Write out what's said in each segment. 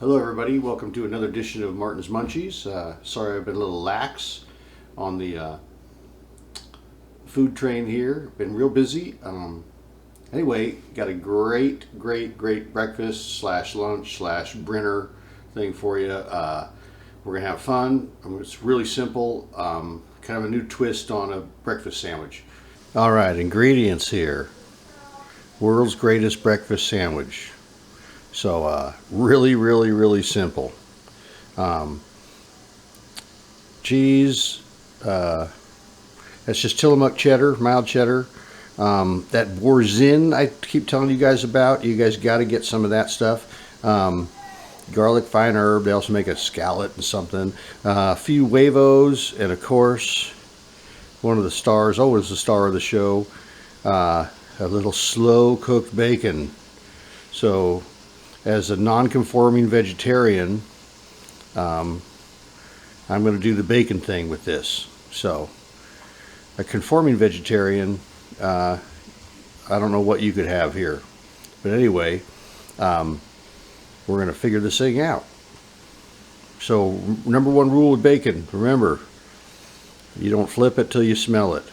Hello everybody, welcome to another edition of Martin's Munchies. Sorry I've been a little lax on the food train here. Been real busy. Anyway, got a great breakfast slash lunch slash dinner thing for you. We're gonna have fun. It's really simple, kind of a new twist on a breakfast sandwich. All right, ingredients here. World's greatest breakfast sandwich. So really simple. Cheese, that's just Tillamook cheddar, mild cheddar. That Boursin I keep telling you guys about, you guys got to get some of that stuff. Garlic, fine herb, they also make a scallop and something. A few huevos, and of course, one of the stars, always the star of the show, a little slow cooked bacon. So, as a non-conforming vegetarian, I'm going to do the bacon thing with this. So, a conforming vegetarian, I don't know what you could have here. But anyway, we're going to figure this thing out. So, number one rule with bacon, remember, you don't flip it till you smell it.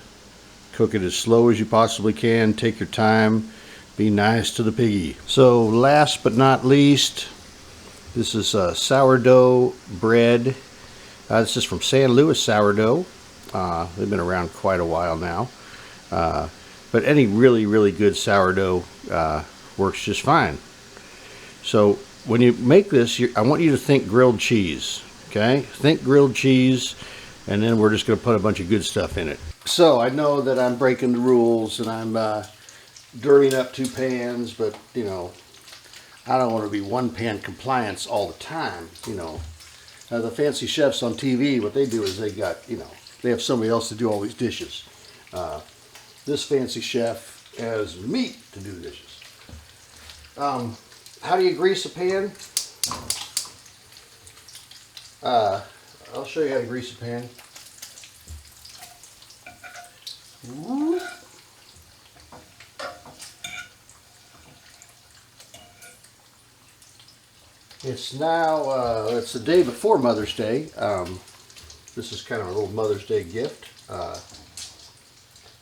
Cook it as slow as you possibly can. Take your time. Be nice to the piggy. So last but not least, this is sourdough bread. This is from San Luis Sourdough. They've been around quite a while now. But any really good sourdough works just fine. So when you make this, I want you to think grilled cheese. Okay? Think grilled cheese, and then we're just going to put a bunch of good stuff in it. So I know that I'm breaking the rules and I'm dirtying up two pans, but you know, I don't want to be one pan compliance all the time. You know, the fancy chefs on TV, what they do is they have somebody else to do all these dishes. This fancy chef has meat to do dishes. How do you grease a pan? I'll show you how to grease a pan. Ooh. It's now, it's the day before Mother's Day. This is kind of a little Mother's Day gift.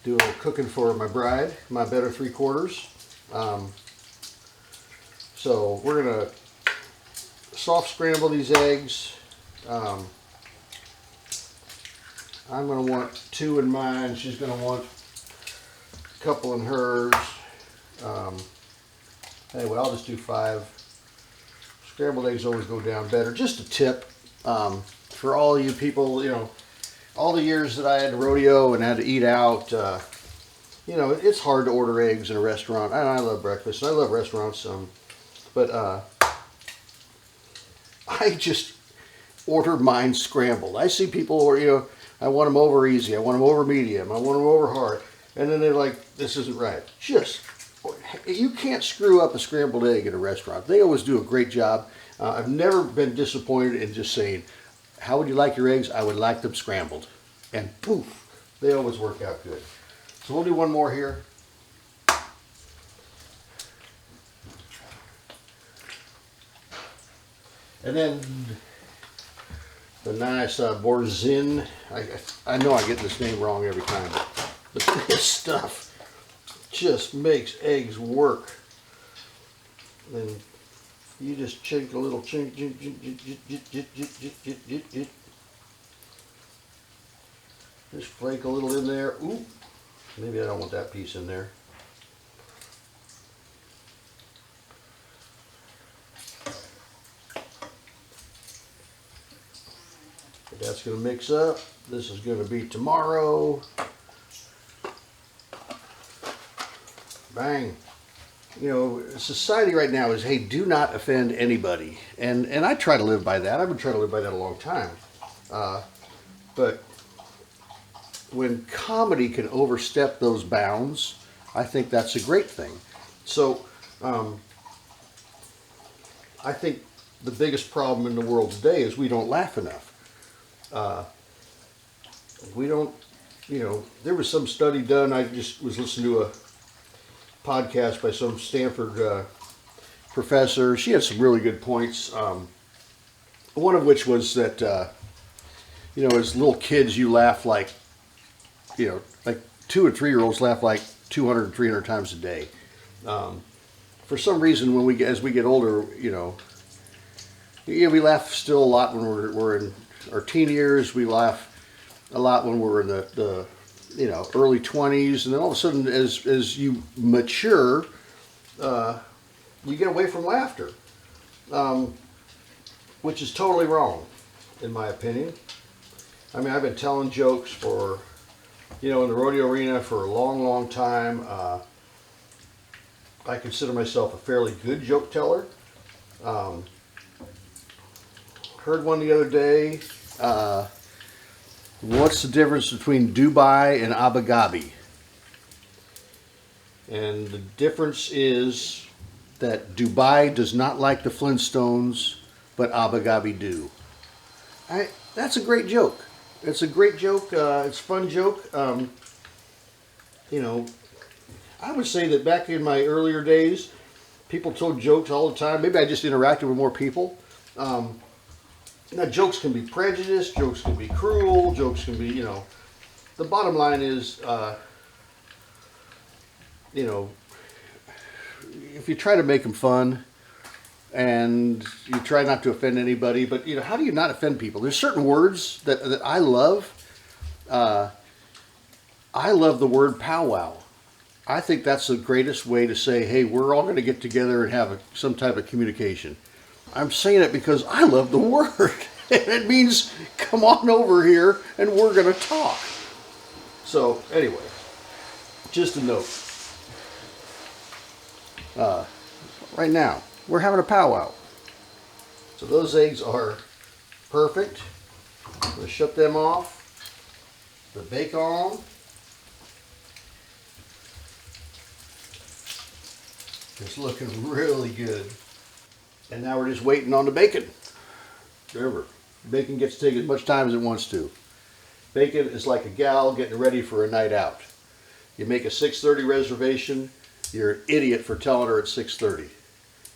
Do a little cooking for my bride, my better three quarters. So we're going to soft scramble these eggs. I'm going to want 2 in mine. She's going to want a couple in hers. Anyway, I'll just do 5. Scrambled eggs always go down better. Just a tip for all you people, you know, all the years that I had to rodeo and had to eat out, you know, it's hard to order eggs in a restaurant. I love breakfast. I love restaurants, but I just order mine scrambled. I see people, or you know, I want them over easy. I want them over medium. I want them over hard. And then they're like, this isn't right. You can't screw up a scrambled egg at a restaurant. They always do a great job. I've never been disappointed in just saying, how would you like your eggs? I would like them scrambled. And poof, they always work out good. So we'll do one more here. And then the nice Boursin. I know I get this name wrong every time, but this stuff just makes eggs work. Then you just chink a little chink. Just flake a little in there. Ooh, maybe I don't want that piece in there. But that's going to mix up. This is going to be tomorrow. Bang. You know, society right now is, hey, do not offend anybody. And I try to live by that. I've been trying to live by that a long time. But when comedy can overstep those bounds, I think that's a great thing. So, I think the biggest problem in the world today is we don't laugh enough. We don't, you know, there was some study done, I just was listening to a podcast by some Stanford professor. She had some really good points. One of which was that, you know, as little kids, you laugh like, you know, like 2 and 3-year-olds laugh like 200 and 300 times a day. For some reason, as we get older, you know, yeah, we laugh still a lot when we're in our teen years. We laugh a lot when we're in the you know, early 20s, and then all of a sudden, as you mature, you get away from laughter, which is totally wrong, in my opinion. I mean, I've been telling jokes for, you know, in the rodeo arena for a long, long time. I consider myself a fairly good joke teller. Heard one the other day. What's the difference between Dubai and Abu Dhabi? And the difference is that Dubai does not like the Flintstones, but Abu Dhabi do. That's a great joke. It's a great joke. It's a fun joke. You know, I would say that back in my earlier days, people told jokes all the time. Maybe I just interacted with more people. Now, jokes can be prejudiced, jokes can be cruel, jokes can be, you know. The bottom line is, you know, if you try to make them fun and you try not to offend anybody, but, you know, how do you not offend people? There's certain words that I love. I love the word powwow. I think that's the greatest way to say, hey, we're all going to get together and have some type of communication. I'm saying it because I love the word. And it means come on over here and we're going to talk. So anyway, just a note. Right now, we're having a powwow. So those eggs are perfect. I'm going to shut them off. The bacon. It's looking really good. And now we're just waiting on the bacon. Remember, bacon gets to take as much time as it wants to. Bacon is like a gal getting ready for a night out. You make a 6:30 reservation, you're an idiot for telling her it's 6:30.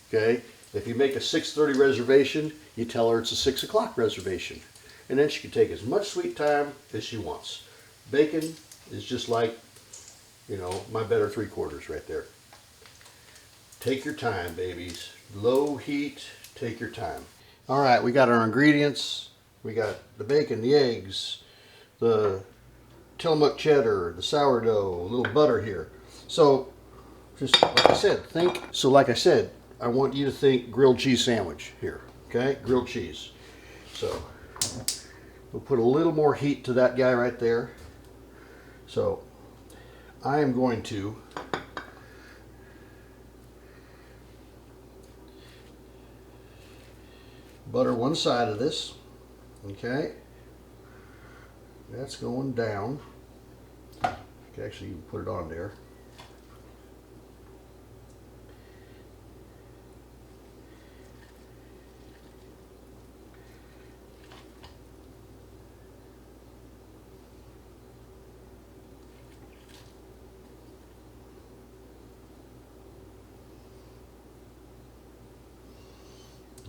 Okay? If you make a 6:30 reservation, you tell her it's a 6 o'clock reservation. And then she can take as much sweet time as she wants. Bacon is just like, you know, my better 3/4 right there. Take your time, babies. Low heat, take your time. All right, we got our ingredients. We got the bacon, the eggs, the Tillamook cheddar, the sourdough, a little butter here. So, just like I said, I want you to think grilled cheese sandwich here, okay? Grilled cheese. So, we'll put a little more heat to that guy right there. So, I am going to butter one side of this, okay? That's going down. Okay, actually, you can put it on there.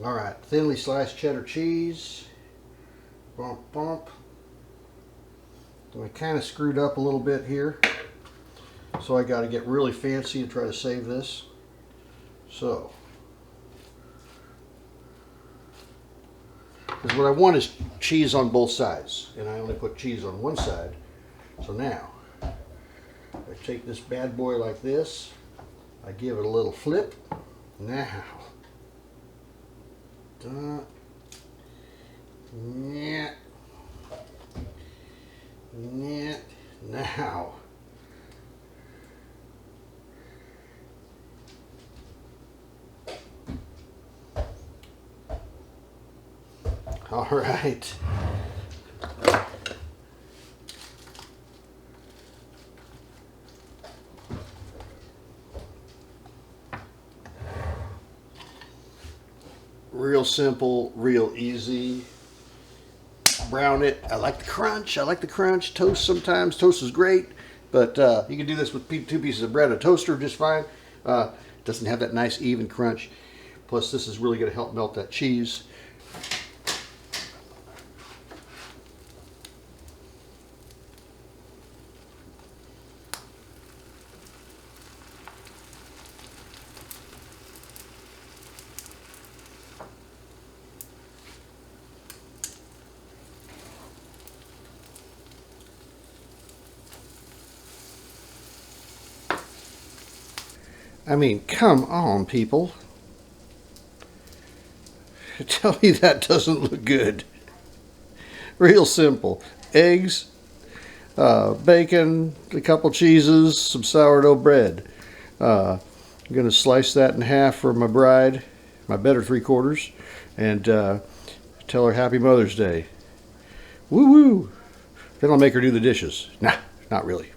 All right, thinly sliced cheddar cheese. Bump, bump. So I kind of screwed up a little bit here. So I got to get really fancy and try to save this. So, because what I want is cheese on both sides. And I only put cheese on one side. So now, I take this bad boy like this. I give it a little flip. Now. Yeah. Now. All right. Real simple, real easy. Brown it. I like the crunch. Toast sometimes. Toast is great, but you can do this with 2 pieces of bread. A toaster just fine. Doesn't have that nice even crunch. Plus, this is really going to help melt that cheese. I mean, come on, people. Tell me that doesn't look good. Real simple. Eggs, bacon, a couple cheeses, some sourdough bread. I'm going to slice that in half for my bride, my better 3/4, and tell her Happy Mother's Day. Woo woo! Then I'll make her do the dishes. Nah, not really.